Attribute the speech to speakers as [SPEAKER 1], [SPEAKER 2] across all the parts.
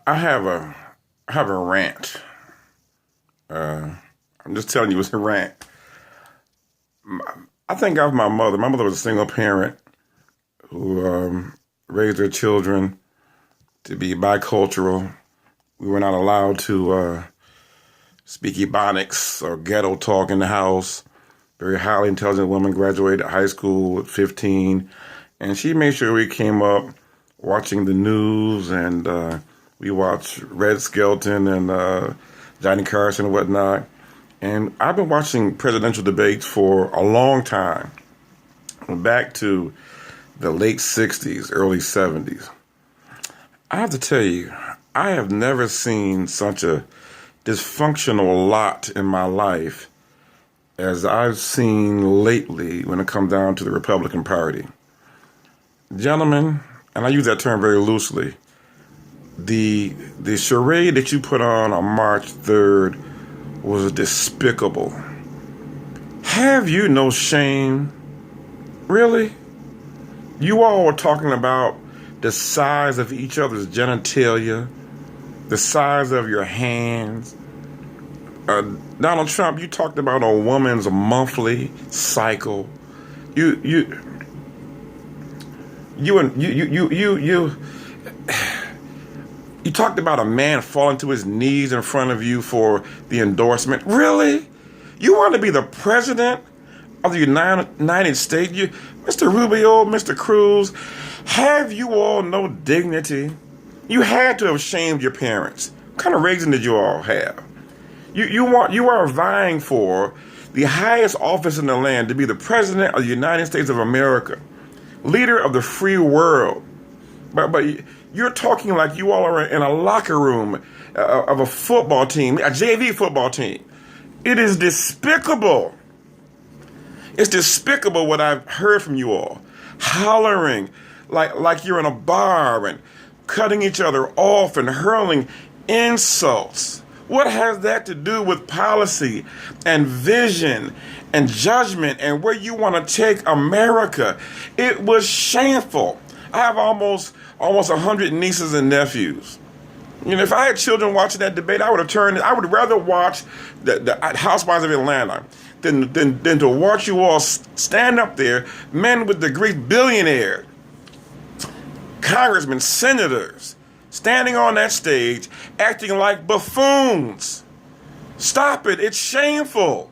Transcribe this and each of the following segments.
[SPEAKER 1] I have a rant. Uh, I'm just telling you, it's a rant. I think of my mother. My mother was a single parent who raised her children to be bicultural. We were not allowed to speak Ebonics or ghetto talk in the house. Very highly intelligent woman, graduated high school at 15, and she made sure we came up watching the news, and we watched Red Skelton and Johnny Carson and whatnot. And I've been watching presidential debates for a long time, back to the late 60s, early 70s. I have to tell you, I have never seen such a dysfunctional lot in my life as I've seen lately when it comes down to the Republican Party. Gentlemen, and I use that term very loosely, the charade that you put on March 3rd was despicable. Have you no shame? Really? You all were talking about the size of each other's genitalia, the size of your hands. Donald Trump, you talked about a woman's monthly cycle. You you you you talked about a man falling to his knees in front of you for the endorsement. Really? You want to be the president of the United States? Mr. Rubio, Mr. Cruz, have you all no dignity? You had to have shamed your parents. What kind of raising did you all have? You are vying for the highest office in the land, to be the president of the United States of America, leader of the free world. But you're talking like you all are in a locker room of a football team, a JV football team. It is despicable. It's despicable what I've heard from you all, hollering like you're in a bar and cutting each other off and hurling insults. What has that to do with policy and vision and judgment and where you want to take America? It was shameful. I have almost 100 nieces and nephews. You know, if I had children watching that debate, I would rather watch the Housewives of Atlanta than to watch you all stand up there, men with degrees, billionaires, congressmen, senators, standing on that stage, acting like buffoons. Stop it. It's shameful.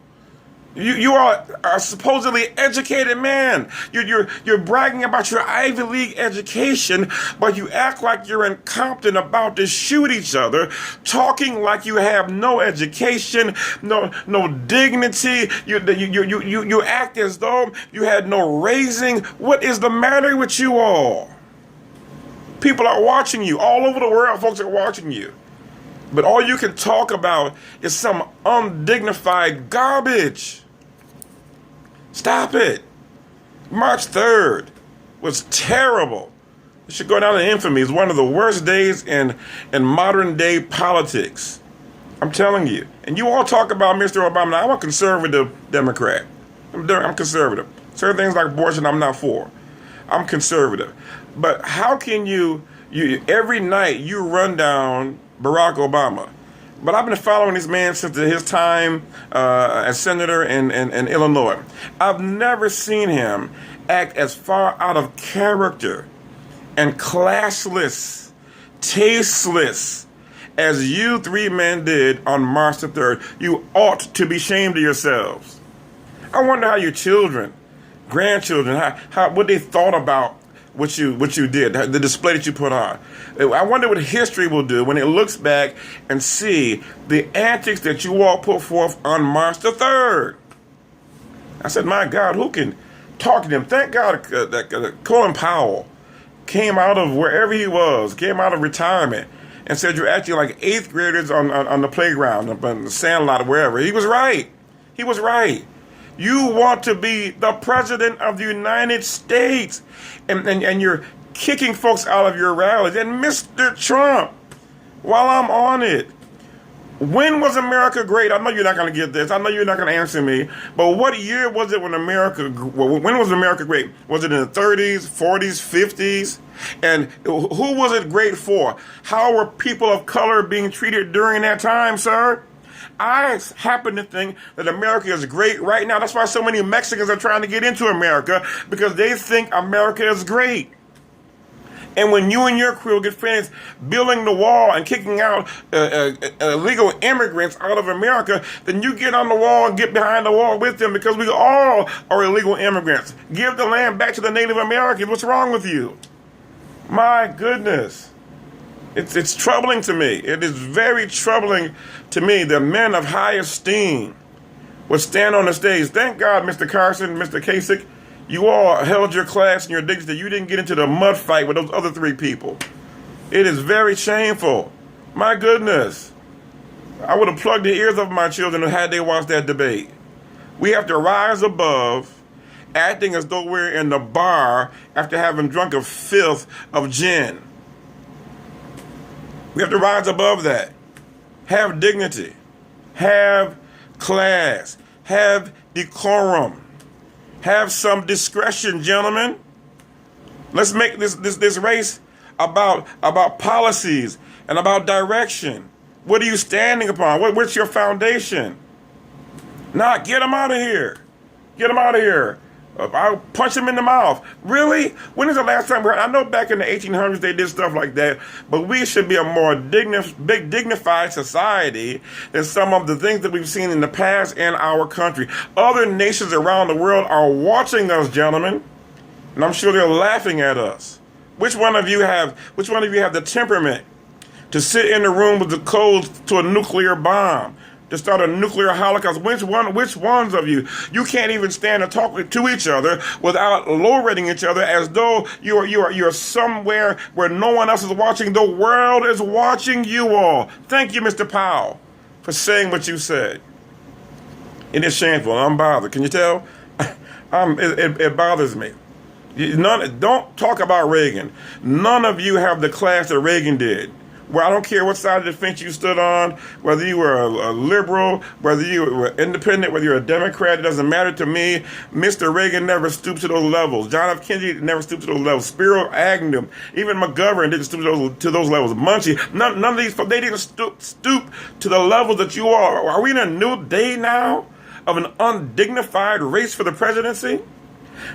[SPEAKER 1] You are a supposedly educated man. You're bragging about your Ivy League education, but you act like you're in Compton about to shoot each other, talking like you have no education, no dignity. You act as though you had no raising. What is the matter with you all? People are watching you. All over the world, folks are watching you. But all you can talk about is some undignified garbage. Stop it. March 3rd was terrible. It should go down in infamy. It's one of the worst days in modern day politics. I'm telling you. And you all talk about Mr. Obama. Now, I'm a conservative Democrat. I'm conservative. Certain things like abortion, I'm not for. I'm conservative. But how can you every night you run down Barack Obama? But I've been following this man since his time as senator in Illinois. I've never seen him act as far out of character and classless, tasteless as you three men did on March the 3rd. You ought to be ashamed of yourselves. I wonder how your children, grandchildren, how what they thought about what you did, the display that you put on. I wonder what history will do when it looks back and see the antics that you all put forth on March the 3rd. I said, my God, who can talk to them? Thank God that Colin Powell came out of wherever he was, came out of retirement, and said you're acting like eighth graders on the playground, on the sandlot, or wherever. He was right. He was right. You want to be the president of the United States, and you're kicking folks out of your rallies. And Mr. Trump, while I'm on it, When was America great? I know you're not going to get this. I know you're not going to answer me. But what year was it when when was America great? Was it in the 30s, 40s, 50s? And who was it great for? How were people of color being treated during that time, sir? I happen to think that America is great right now. That's why so many Mexicans are trying to get into America, because they think America is great. And when you and your crew get finished building the wall and kicking out illegal immigrants out of America, then you get on the wall and get behind the wall with them, because we all are illegal immigrants. Give the land back to the Native Americans. What's wrong with you? My goodness. It's troubling to me. It is very troubling to me that men of high esteem would stand on the stage. Thank God, Mr. Carson, Mr. Kasich, you all held your class and your dignity. You didn't get into the mud fight with those other three people. It is very shameful. My goodness. I would have plugged the ears of my children had they watched that debate. We have to rise above acting as though we're in the bar after having drunk a fifth of gin. We have to rise above that. Have dignity. Have class. Have decorum. Have some discretion, gentlemen. Let's make this race about policies and about direction. What are you standing upon? What's your foundation? Get them out of here. Get them out of here. I'll punch them in the mouth. Really? When is the last time I know back in the 1800s they did stuff like that, but we should be a more dignified society than some of the things that we've seen in the past in our country. Other nations around the world are watching us, gentlemen, and I'm sure they're laughing at us. Which one of you have the temperament to sit in the room with the codes to a nuclear bomb, to start a nuclear holocaust? Which ones of you? You can't even stand and talk to each other without lowering each other as though you're somewhere where no one else is watching. The world is watching you all. Thank you, Mr. Powell, for saying what you said. It is shameful. I'm bothered. Can you tell? It bothers me. Don't talk about Reagan. None of you have the class that Reagan did. Well, I don't care what side of the fence you stood on, whether you were a liberal, whether you were independent, whether you're a Democrat, it doesn't matter to me. Mr. Reagan never stooped to those levels. John F. Kennedy never stooped to those levels. Spiro Agnew, even McGovern didn't stoop to those levels. Munchie, none of these folks, they didn't stoop to the levels that you are. Are we in a new day now of an undignified race for the presidency?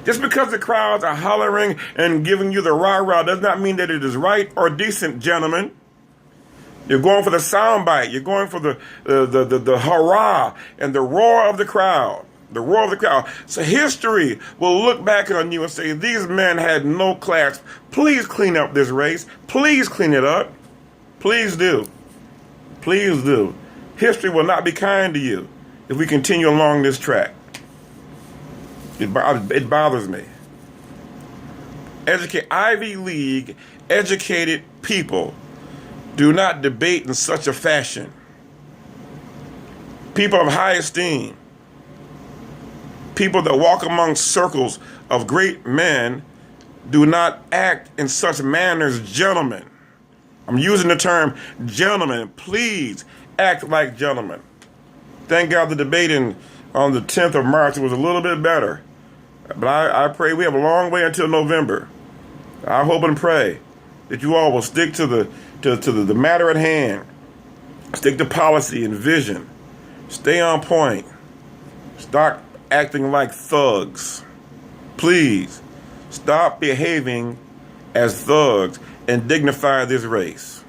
[SPEAKER 1] Just because the crowds are hollering and giving you the rah-rah does not mean that it is right or decent, gentlemen. You're going for the soundbite. You're going for the hurrah and the roar of the crowd. The roar of the crowd. So history will look back on you and say, these men had no class. Please clean up this race. Please clean it up. Please do. Please do. History will not be kind to you if we continue along this track. It bothers me. Ivy League educated people do not debate in such a fashion. People of high esteem, people that walk among circles of great men, do not act in such manners, gentlemen. I'm using the term gentlemen. Please act like gentlemen. Thank God the debate on the 10th of March was a little bit better. But I pray we have a long way until November. I hope and pray that you all will stick to the matter at hand. Stick to policy and vision. Stay on point. Stop acting like thugs. Please, stop behaving as thugs and dignify this race.